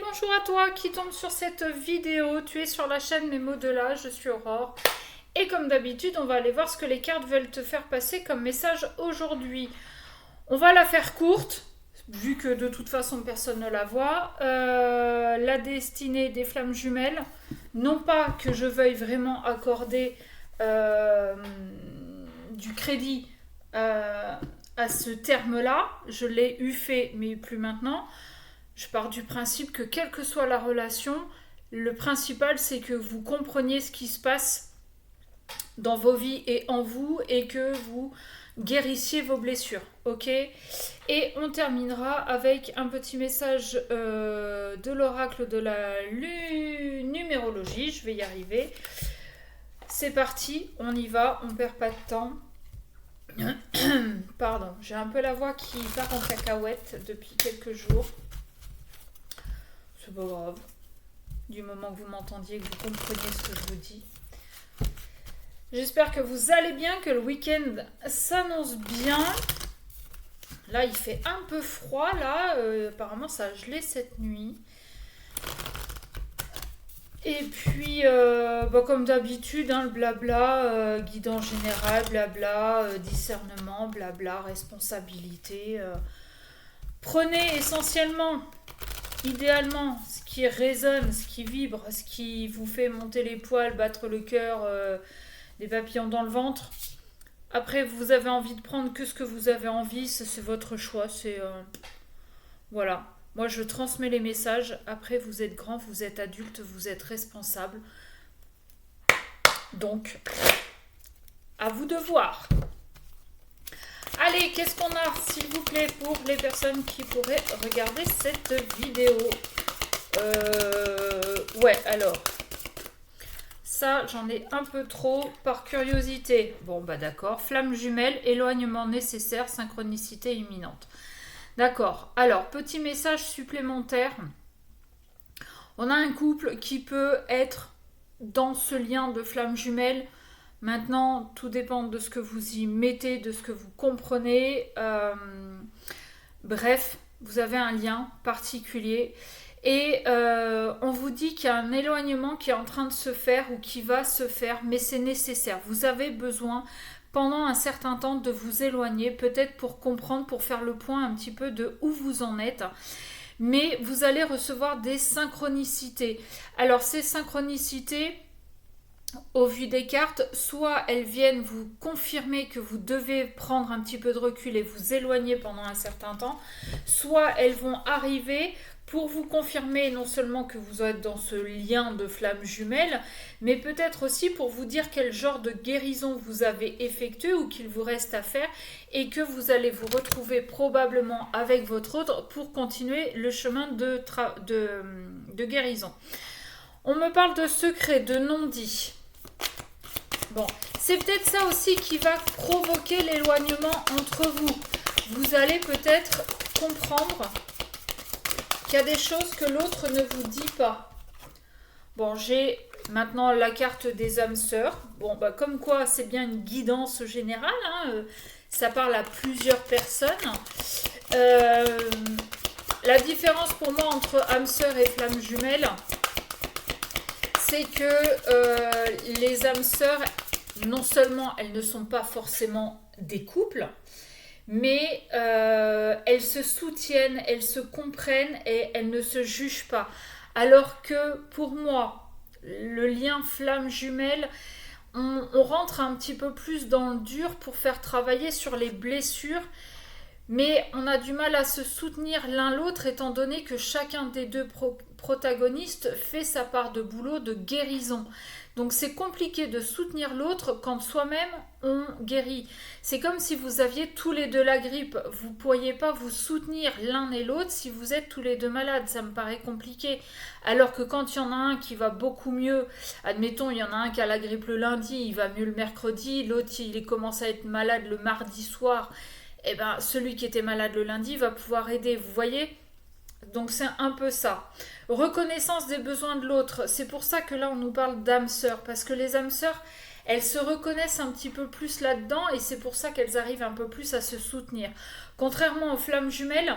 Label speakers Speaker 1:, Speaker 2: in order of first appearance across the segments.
Speaker 1: bonjour à toi qui tombe sur cette vidéo. Tu es sur la chaîne Mes mots de là, je suis Aurore. Et comme d'habitude, on va aller voir ce que les cartes veulent te faire passer comme message aujourd'hui. On va la faire courte, vu que de toute façon personne ne la voit. La destinée des flammes jumelles. Non pas que je veuille vraiment accorder du crédit à ce terme-là. Je l'ai eu fait, mais plus maintenant. Je pars du principe que quelle que soit la relation, le principal c'est que vous compreniez ce qui se passe dans vos vies et en vous et que vous guérissiez vos blessures, ok? Et on terminera avec un petit message de l'oracle de la numérologie, je vais y arriver. C'est parti, on y va, on perd pas de temps. Pardon, j'ai un peu la voix qui part en cacahuète depuis quelques jours. C'est pas grave. Du moment que vous m'entendiez, que vous compreniez ce que je vous dis. J'espère que vous allez bien, que le week-end s'annonce bien. Là, il fait un peu froid. Là, apparemment, ça a gelé cette nuit. Et puis, comme d'habitude, le blabla, guidance générale, blabla, discernement, blabla, responsabilité. Prenez essentiellement... Idéalement, ce qui résonne, ce qui vibre, ce qui vous fait monter les poils, battre le cœur, des papillons dans le ventre. Après, vous avez envie de prendre que ce que vous avez envie, c'est votre choix. Voilà. Moi, je transmets les messages. Après, vous êtes grand, vous êtes adulte, vous êtes responsable. Donc, à vous de voir. Allez, qu'est-ce qu'on a, s'il vous plaît, pour les personnes qui pourraient regarder cette vidéo? Ouais, alors. Ça, j'en ai un peu trop par curiosité. Bon, bah d'accord. Flamme jumelle, éloignement nécessaire, synchronicité imminente. D'accord. Alors, petit message supplémentaire. On a un couple qui peut être dans ce lien de flamme jumelle. Maintenant, tout dépend de ce que vous y mettez, de ce que vous comprenez. Bref, vous avez un lien particulier. Et on vous dit qu'il y a un éloignement qui est en train de se faire ou qui va se faire, mais c'est nécessaire. Vous avez besoin, pendant un certain temps, de vous éloigner, peut-être pour comprendre, pour faire le point un petit peu de où vous en êtes. Mais vous allez recevoir des synchronicités. Alors, ces synchronicités... Au vu des cartes, soit elles viennent vous confirmer que vous devez prendre un petit peu de recul et vous éloigner pendant un certain temps, soit elles vont arriver pour vous confirmer non seulement que vous êtes dans ce lien de flamme jumelle, mais peut-être aussi pour vous dire quel genre de guérison vous avez effectué ou qu'il vous reste à faire et que vous allez vous retrouver probablement avec votre autre pour continuer le chemin de guérison. On me parle de secret, de non-dit. Bon, c'est peut-être ça aussi qui va provoquer l'éloignement entre vous. Vous allez peut-être comprendre qu'il y a des choses que l'autre ne vous dit pas. Bon, j'ai maintenant la carte des âmes sœurs. Bon, bah comme quoi, c'est bien une guidance générale. Ça parle à plusieurs personnes. La différence pour moi entre âmes sœurs et flammes jumelles, c'est que les âmes sœurs, non seulement elles ne sont pas forcément des couples, mais elles se soutiennent, elles se comprennent et elles ne se jugent pas. Alors que pour moi, le lien flamme jumelle, on rentre un petit peu plus dans le dur pour faire travailler sur les blessures, mais on a du mal à se soutenir l'un l'autre étant donné que chacun des deux protagonistes fait sa part de boulot de guérison. Donc c'est compliqué de soutenir l'autre quand soi-même on guérit. C'est comme si vous aviez tous les deux la grippe. Vous ne pourriez pas vous soutenir l'un et l'autre si vous êtes tous les deux malades. Ça me paraît compliqué. Alors que quand il y en a un qui va beaucoup mieux, admettons il y en a un qui a la grippe le lundi, il va mieux le mercredi, l'autre il commence à être malade le mardi soir, et ben celui qui était malade le lundi va pouvoir aider, vous voyez? Donc c'est un peu ça. Reconnaissance des besoins de l'autre. C'est pour ça que là on nous parle d'âmes sœurs. Parce que les âmes sœurs, elles se reconnaissent un petit peu plus là-dedans. Et c'est pour ça qu'elles arrivent un peu plus à se soutenir. Contrairement aux flammes jumelles,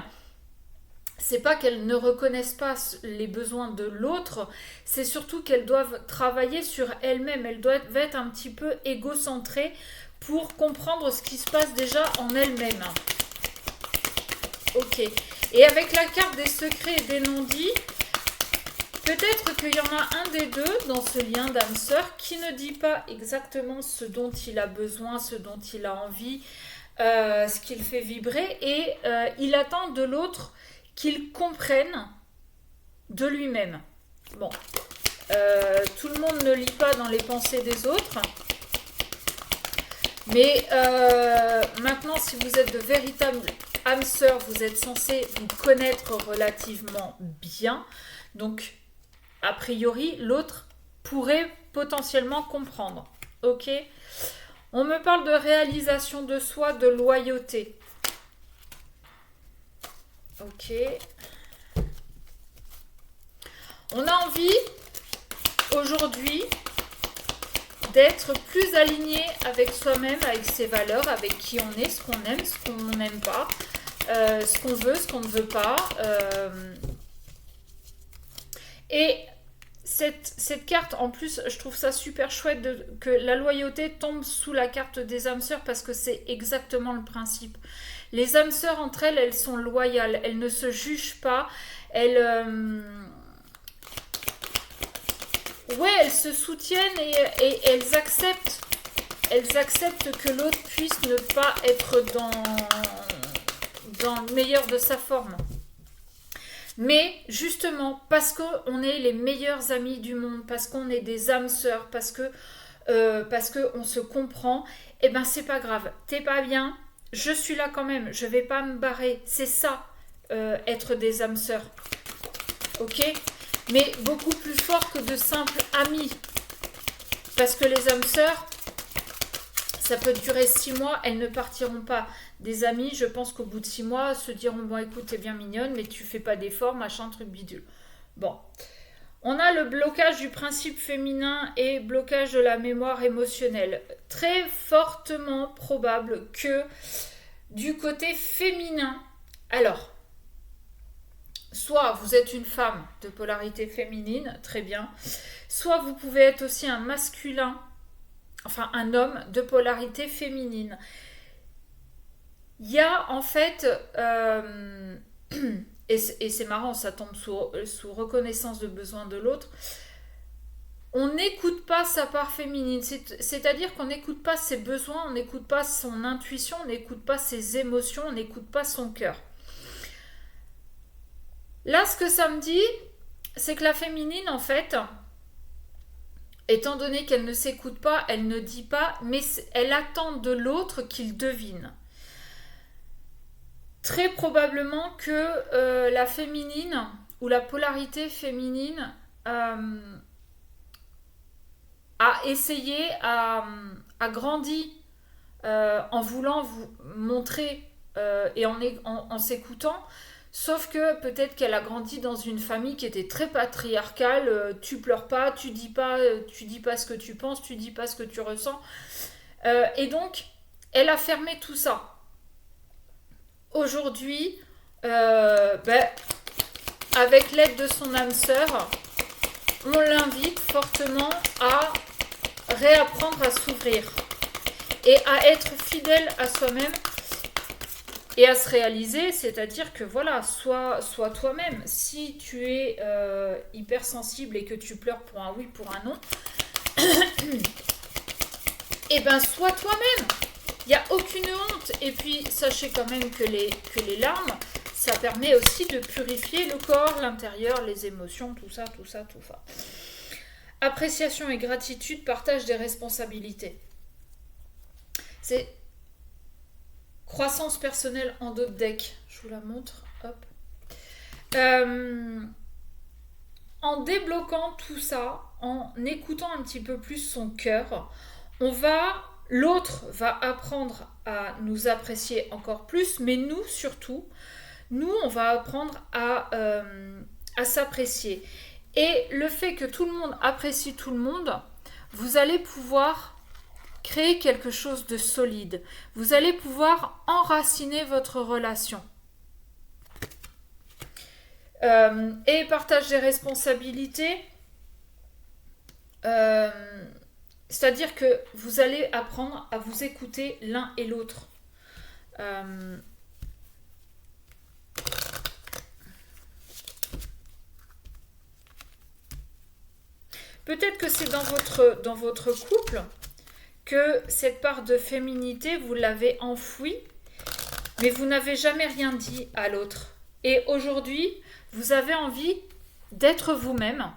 Speaker 1: c'est pas qu'elles ne reconnaissent pas les besoins de l'autre, c'est surtout qu'elles doivent travailler sur elles-mêmes. Elles doivent être un petit peu égocentrées pour comprendre ce qui se passe déjà en elles-mêmes. Ok. Et avec la carte des secrets et des non-dits, peut-être qu'il y en a un des deux dans ce lien d'âme-sœur qui ne dit pas exactement ce dont il a besoin, ce dont il a envie, ce qu'il fait vibrer, et il attend de l'autre qu'il comprenne de lui-même. Bon, tout le monde ne lit pas dans les pensées des autres, mais maintenant, si vous êtes de véritables âmes sœurs, vous êtes censés vous connaître relativement bien, donc a priori, l'autre pourrait potentiellement comprendre. Ok ? On me parle de réalisation de soi, de loyauté. Ok. On a envie, aujourd'hui, d'être plus aligné avec soi-même, avec ses valeurs, avec qui on est, ce qu'on aime, ce qu'on n'aime pas, ce qu'on veut, ce qu'on ne veut pas. Et cette carte, en plus, je trouve ça super chouette que la loyauté tombe sous la carte des âmes sœurs parce que c'est exactement le principe. Les âmes sœurs, entre elles, elles sont loyales. Elles ne se jugent pas. Elles se soutiennent et elles acceptent. Elles acceptent que l'autre puisse ne pas être dans le meilleur de sa forme. Mais justement, parce qu'on est les meilleurs amis du monde, parce qu'on est des âmes sœurs, parce que on se comprend, eh ben c'est pas grave. T'es pas bien, je suis là quand même, je vais pas me barrer. C'est ça, être des âmes sœurs. Ok ? Mais beaucoup plus fort que de simples amis. Parce que les âmes sœurs, ça peut durer 6 mois, elles ne partiront pas. Des amis, je pense qu'au bout de 6 mois, se diront, bon écoute, t'es bien mignonne, mais tu fais pas d'efforts, machin, truc bidule. Bon. On a le blocage du principe féminin et blocage de la mémoire émotionnelle. Très fortement probable que du côté féminin, alors, soit vous êtes une femme de polarité féminine, très bien, soit vous pouvez être aussi un masculin, enfin un homme de polarité féminine. Il y a en fait, et c'est marrant, ça tombe sous reconnaissance de besoin de l'autre, on n'écoute pas sa part féminine, c'est-à-dire qu'on n'écoute pas ses besoins, on n'écoute pas son intuition, on n'écoute pas ses émotions, on n'écoute pas son cœur. Là, ce que ça me dit, c'est que la féminine, en fait, étant donné qu'elle ne s'écoute pas, elle ne dit pas, mais elle attend de l'autre qu'il devine. Très probablement que la féminine ou la polarité féminine a essayé, a grandi en voulant vous montrer et en s'écoutant, sauf que peut-être qu'elle a grandi dans une famille qui était très patriarcale, tu pleures pas, tu dis pas ce que tu penses, tu dis pas ce que tu ressens, et donc elle a fermé tout ça. Aujourd'hui, avec l'aide de son âme sœur, on l'invite fortement à réapprendre à s'ouvrir et à être fidèle à soi-même et à se réaliser, c'est-à-dire que voilà, sois toi-même. Si tu es hypersensible et que tu pleures pour un oui, pour un non, eh ben sois toi-même. Il n'y a aucune honte. Et puis, sachez quand même que les larmes, ça permet aussi de purifier le corps, l'intérieur, les émotions, tout ça. Appréciation et gratitude, partage des responsabilités. C'est croissance personnelle en d'autres decks. Je vous la montre. Hop. En débloquant tout ça, en écoutant un petit peu plus son cœur, l'autre va apprendre à nous apprécier encore plus, mais nous surtout, on va apprendre à s'apprécier. Et le fait que tout le monde apprécie tout le monde, vous allez pouvoir créer quelque chose de solide. Vous allez pouvoir enraciner votre relation. Et partage des responsabilités. Euh, C'est-à-dire que vous allez apprendre à vous écouter l'un et l'autre. Euh, Peut-être que c'est dans votre couple que cette part de féminité, vous l'avez enfouie, mais vous n'avez jamais rien dit à l'autre. Et aujourd'hui, vous avez envie d'être vous-même,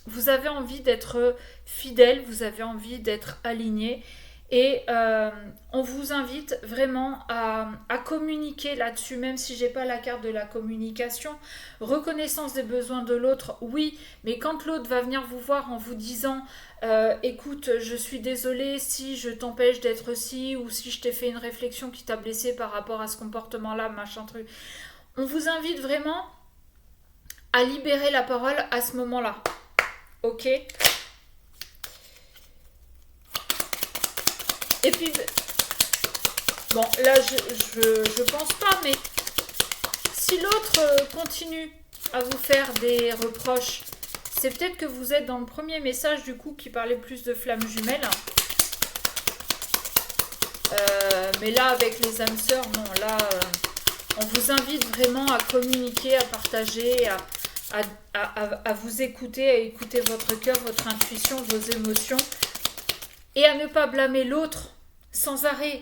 Speaker 1: vous avez envie d'être fidèle, vous avez envie d'être aligné. Et on vous invite vraiment à communiquer là-dessus, même si j'ai pas la carte de la communication. Reconnaissance des besoins de l'autre, oui, mais quand l'autre va venir vous voir en vous disant écoute, je suis désolée si je t'empêche d'être ci, ou si je t'ai fait une réflexion qui t'a blessé par rapport à ce comportement-là, machin truc. On vous invite vraiment à libérer la parole à ce moment-là. Ok? Et puis, bon, là, je pense pas, mais si l'autre continue à vous faire des reproches, c'est peut-être que vous êtes dans le premier message, du coup, qui parlait plus de flammes jumelles. Mais là, avec les âmes sœurs, non, là, on vous invite vraiment à communiquer, à partager, à vous écouter, à écouter votre cœur, votre intuition, vos émotions. Et à ne pas blâmer l'autre sans arrêt.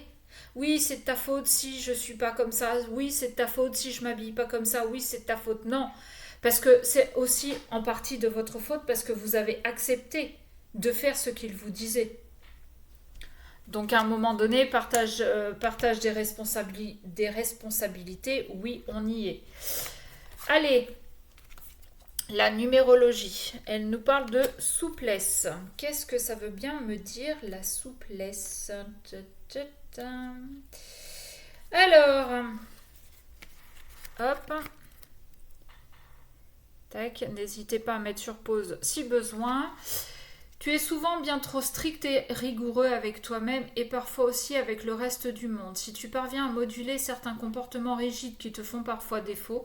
Speaker 1: Oui, c'est de ta faute si je suis pas comme ça. Oui, c'est de ta faute si je m'habille pas comme ça. Oui, c'est de ta faute. Non. Parce que c'est aussi en partie de votre faute parce que vous avez accepté de faire ce qu'il vous disait. Donc à un moment donné, partage des responsabilités, oui, on y est. Allez, la numérologie, elle nous parle de souplesse. Qu'est-ce que ça veut bien me dire, la souplesse? Alors, hop. Tac, n'hésitez pas à mettre sur pause si besoin. Tu es souvent bien trop strict et rigoureux avec toi-même et parfois aussi avec le reste du monde. Si tu parviens à moduler certains comportements rigides qui te font parfois défaut,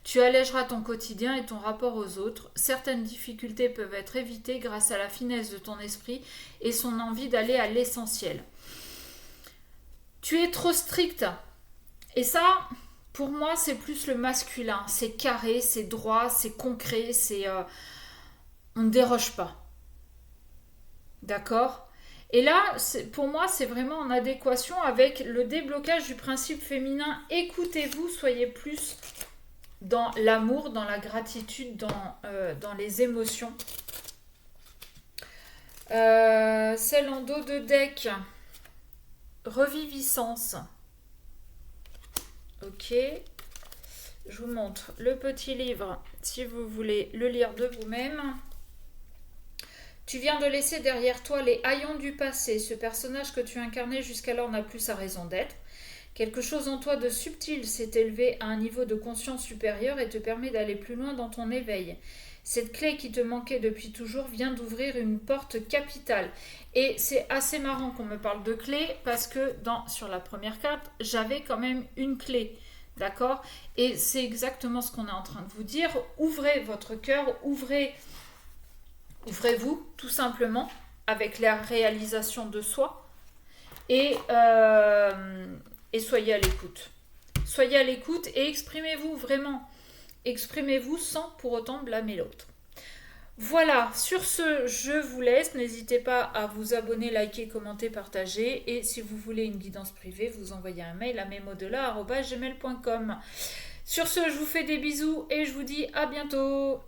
Speaker 1: tu allégeras ton quotidien et ton rapport aux autres. Certaines difficultés peuvent être évitées grâce à la finesse de ton esprit et son envie d'aller à l'essentiel. Tu es trop strict. Et ça, pour moi, c'est plus le masculin. C'est carré, c'est droit, c'est concret, on ne déroge pas. D'accord? Et là, pour moi, c'est vraiment en adéquation avec le déblocage du principe féminin. Écoutez-vous, soyez plus dans l'amour, dans la gratitude, dans les émotions. Celle en dos de deck. Reviviscence. Ok. Je vous montre le petit livre si vous voulez le lire de vous-même. Tu viens de laisser derrière toi les haillons du passé. Ce personnage que tu incarnais jusqu'alors n'a plus sa raison d'être. Quelque chose en toi de subtil s'est élevé à un niveau de conscience supérieur et te permet d'aller plus loin dans ton éveil. Cette clé qui te manquait depuis toujours vient d'ouvrir une porte capitale. Et c'est assez marrant qu'on me parle de clé parce que sur la première carte, j'avais quand même une clé. D'accord? Et c'est exactement ce qu'on est en train de vous dire. Ouvrez votre cœur, ouvrez-vous tout simplement avec la réalisation de soi et soyez à l'écoute. Soyez à l'écoute et exprimez-vous vraiment. Exprimez-vous sans pour autant blâmer l'autre. Voilà, sur ce, je vous laisse. N'hésitez pas à vous abonner, liker, commenter, partager. Et si vous voulez une guidance privée, vous envoyez un mail à memodelà@gmail.com. Sur ce, je vous fais des bisous et je vous dis à bientôt.